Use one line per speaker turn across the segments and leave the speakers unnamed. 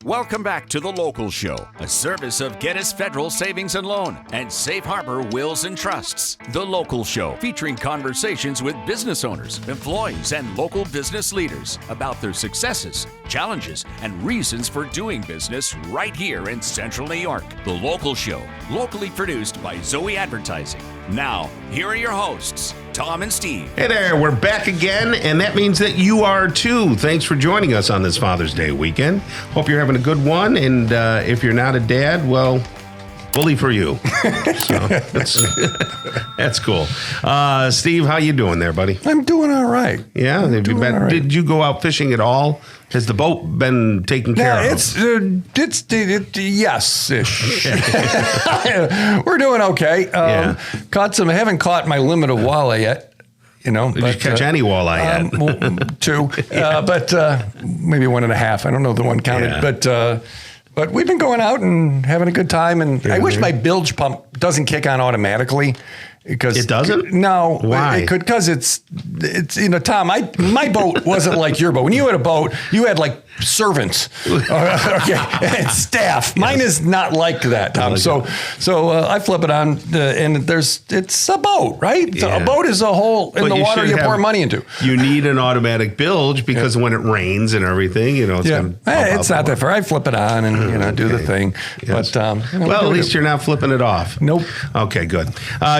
Welcome back to The Local Show, a service of Gettys Federal Savings and Loan and Safe Harbor Wills and Trusts. The Local Show, featuring conversations with business owners, employees, and local business leaders about their successes, challenges, and reasons for doing business right here in Central New York. The Local Show, locally produced by Zoey Advertising. Now, here are your hosts, Tom and Steve.
Hey there, we're back again, and that means that you are too. Thanks for joining us on this Father's Day weekend. Hope you're having a good one, and if you're not a dad, well, bully for you. So that's cool. Steve, how you doing there, buddy?
I'm doing all right.
Yeah, did you go out fishing at all? Has the boat been taken care of?
Yes-ish. We're doing okay. Haven't caught my limit of walleye yet.
Did you catch any walleye yet?
Two, but maybe 1.5. I don't know if the one counted, but we've been going out and having a good time. And I wish my bilge pump doesn't kick on automatically. Because
it doesn't?
No.
Why?
Because it's Tom, my boat wasn't like your boat. When you had a boat, you had like servants, and staff. Yes. Mine is not like that, Tom. So I flip it on, and it's a boat, right? Yeah. So a boat is a hole in the water you pour money into.
You need an automatic bilge because when it rains and everything, it's going to
it's not that far. I flip it on and do the thing.
Yes. But at least you're not flipping it off.
Nope.
Okay, good.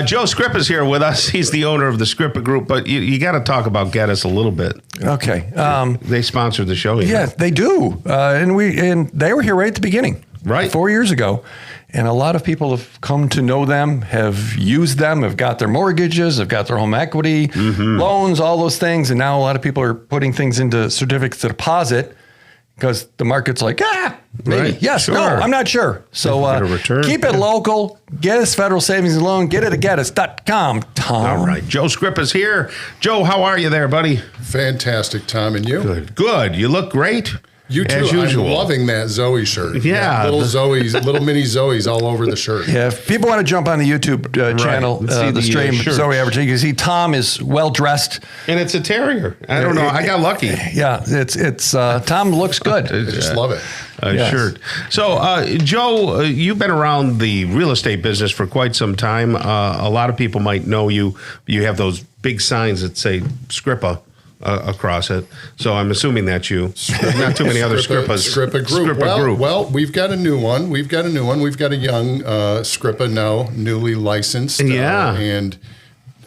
Joe Scripa's here with us. He's the owner of the Scripa Group, but you got to talk about Gettys a little bit.
Okay.
They sponsored the show.
Yeah, they do. And they were here right at the beginning.
Right.
4 years ago. And a lot of people have come to know them, have used them, have got their mortgages, have got their home equity, loans, all those things. And now a lot of people are putting things into certificates of deposit because the market's like, maybe.
Right.
Yes,
sure.
no, I'm not sure. So keep it local. Gettys Federal Savings and Loan. Get it at Gettys.com, Tom.
All right. Joe Scripa's here. Joe, how are you there, buddy?
Fantastic, Tom. And you?
Good. You look great.
You too.
As usual.
I'm loving that Zoey shirt.
Yeah.
Little mini Zoeys all over the shirt.
Yeah. If people want to jump on the YouTube channel, the stream, Zoey Advertising, you can see Tom is well dressed.
And it's a terrier. I don't know. I got lucky.
Yeah. It's Tom looks good.
I just love it.
Yes. Shirt. So, Joe, you've been around the real estate business for quite some time. A lot of people might know you. You have those big signs that say Scripa across it. So I'm assuming that's you. Not too many other Scripas.
Scripa Group. Well, we've got a new one. We've got a young Scripa now, newly licensed. And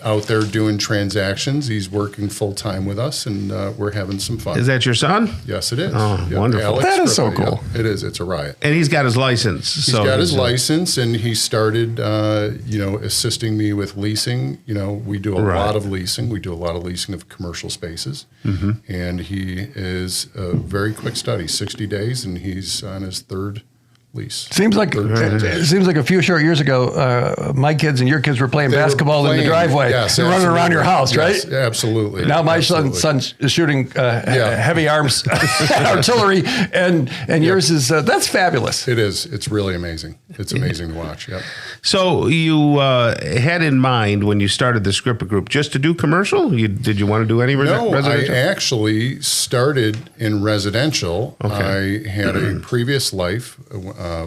out there doing transactions. He's working full time with us, and we're having some fun.
Is that your son?
Yes, it is.
Oh, wonderful.
Alex
that is
Scripa,
so cool.
Yeah, it is. It's a riot.
And he's got his license.
He's got his license, and he started, assisting me with leasing. We do a lot of leasing. We do a lot of leasing of commercial spaces, and he is a very quick study, 60 days, and he's on his third lease.
Seems like a few short years ago, my kids and your kids were playing basketball in the driveway and running around your house, right?
Yes, absolutely.
Now my son's shooting heavy arms artillery, and yours is that's fabulous.
It is. It's really amazing. It's amazing to watch. Yep.
So you had in mind when you started the Scripa Group just to do commercial? Did you want to do any residential?
No, I actually started in residential. Okay. I had a previous life.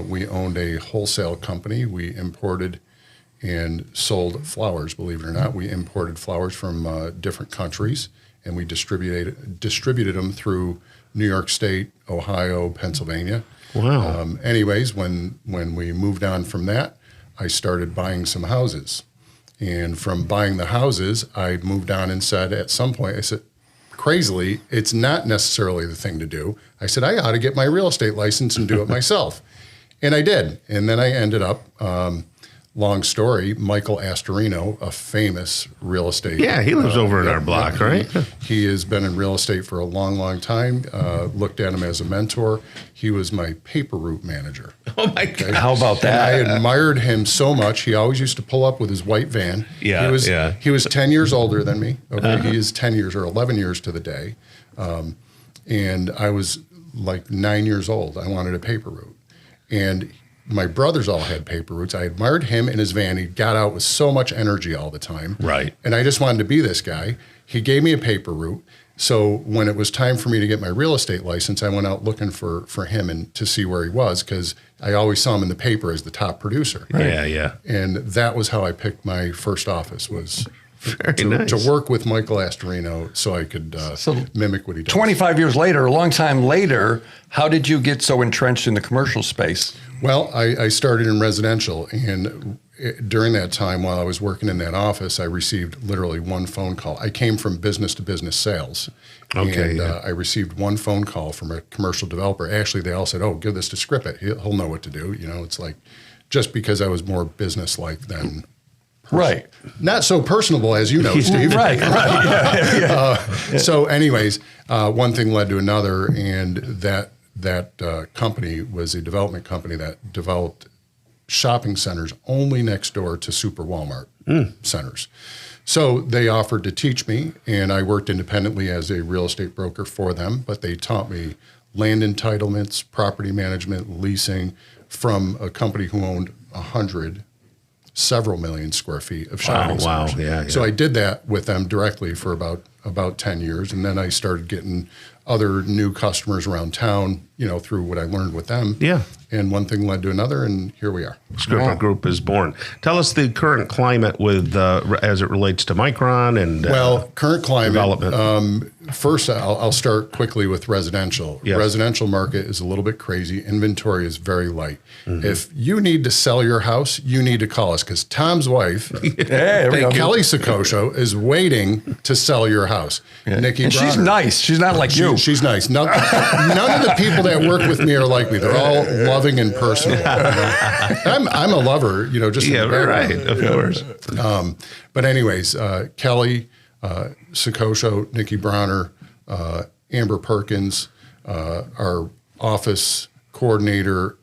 We owned a wholesale company. We imported and sold flowers, believe it or not. We imported flowers from different countries, and we distributed them through New York State, Ohio, Pennsylvania.
Wow.
Anyways, when we moved on from that, I started buying some houses. And from buying the houses, I moved on and said, at some point, I said, crazily, it's not necessarily the thing to do. I said, I ought to get my real estate license and do it myself. And I did. And then I ended up, long story, Michael Astorino, a famous real estate.
Yeah, he lives over in our block, right?
He has been in real estate for a long, long time. Looked at him as a mentor. He was my paper route manager.
Oh, my God.
Okay?
How about that?
And I admired him so much. He always used to pull up with his white van.
Yeah,
He was 10 years older than me. Okay, He is 10 years or 11 years to the day. And I was like 9 years old. I wanted a paper route. And my brothers all had paper routes. I admired him in his van. He got out with so much energy all the time.
Right.
And I just wanted to be this guy. He gave me a paper route. So when it was time for me to get my real estate license, I went out looking for him and to see where he was, because I always saw him in the paper as the top producer.
Yeah, yeah.
And that was how I picked my first office, was
Nice.
to work with Michael Astorino so I could mimic what he does.
25 years later, a long time later, how did you get so entrenched in the commercial space?
Well, I started in residential, and during that time while I was working in that office, I received literally one phone call. I came from business to business sales.
Okay,
And
yeah.
I received one phone call from a commercial developer. Actually, they all said, "Oh, give this to Scripa. He'll know what to do." You know, it's like, just because I was more business-like than
Right.
not so personable as you know, Steve.
Right.
So anyways, one thing led to another, and that company was a development company that developed shopping centers only next door to super Walmart centers. So they offered to teach me, and I worked independently as a real estate broker for them, but they taught me land entitlements, property management, leasing, from a company who owned several million square feet of shopping
Wow,
centers.
yeah.
So I did that with them directly for about 10 years. And then I started getting other new customers around town, you know, through what I learned with them.
Yeah.
And one thing led to another, and here we are.
Scripa Group is born. Tell us the current climate with as it relates to Micron and
Current climate.
development.
First, I'll start quickly with residential.
Yes.
Residential market is a little bit crazy. Inventory is very light.
Mm-hmm.
If you need to sell your house, you need to call us, because Tom's wife, Kelly Soccocio, is waiting to sell your house. Nikki
And she's
Bronner.
nice. She's not like you.
She's nice. None of the people that work with me are like me. They're all loving and personal. You know? I'm a lover, you know, just in
Yeah,
the background.
right, of course.
But anyways, Kelly, Soccocio, Nikki Bronner, Amber Perkins, our office coordinator,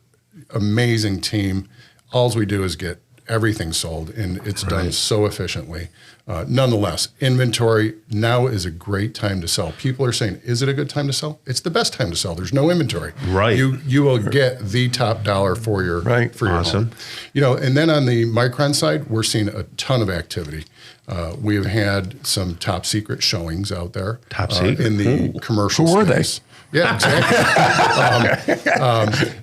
amazing team. All we do is get everything sold, and it's done so efficiently. Nonetheless, inventory now is a great time to sell. People are saying, is it a good time to sell? It's the best time to sell. There's no inventory.
Right.
You will get the top dollar for your
Awesome.
home. You know, and then on the Micron side, we're seeing a ton of activity. We have had some top secret showings out there.
Top secret?
in the commercial
Who were
space. Yeah, exactly.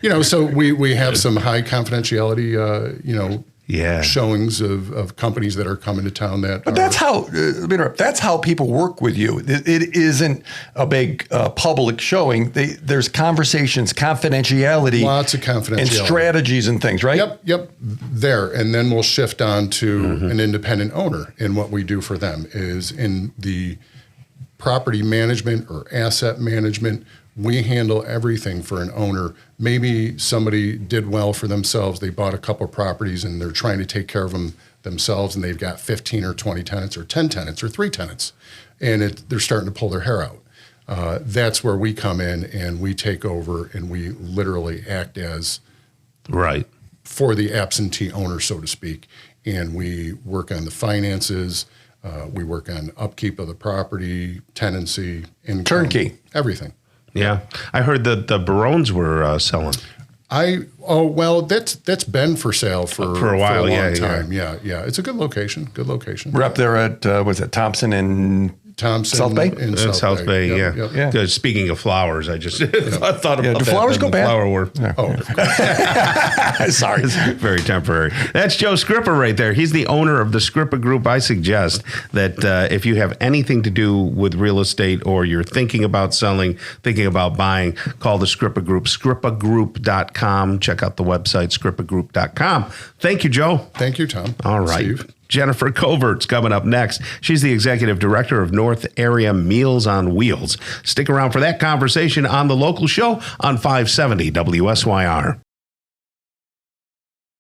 You know, so we have some high confidentiality, showings of companies that are coming to town
But that's how let me interrupt. That's how people work with you. It isn't a big public showing. There's conversations, confidentiality,
lots of confidentiality,
and strategies and things, right?
Yep. There, and then we'll shift on to an independent owner, and what we do for them is in the property management or asset management. We handle everything for an owner. Maybe somebody did well for themselves. They bought a couple properties and they're trying to take care of them themselves, and they've got 15 or 20 tenants or 10 tenants or 3 tenants, and they're starting to pull their hair out. That's where we come in, and we take over, and we literally act as for the absentee owner, so to speak. And we work on the finances. We work on upkeep of the property, tenancy, income.
Turnkey.
Everything.
Yeah. I heard that the Barones were selling.
That's been for sale for
a while,
for a long
yeah,
time. Yeah. It's a good location.
We're up there at was it Thompson and
Thompson,
South Bay?
in
South Bay,
Yep,
yeah.
yep.
Good. Speaking of flowers, I just thought about
do
that.
flowers go
the
bad?
Flower war.
Sorry.
It's very temporary. That's Joe Scripa right there. He's the owner of the Scripa Group. I suggest that if you have anything to do with real estate, or you're thinking about selling, thinking about buying, call the Scripa Group, scripagroup.com. Check out the website, scripagroup.com. Thank you, Joe.
Thank you, Tom.
All right.
Steve.
Jennifer Covert's coming up next. She's the executive director of North Area Meals on Wheels. Stick around for that conversation on The Local Show on 570 WSYR.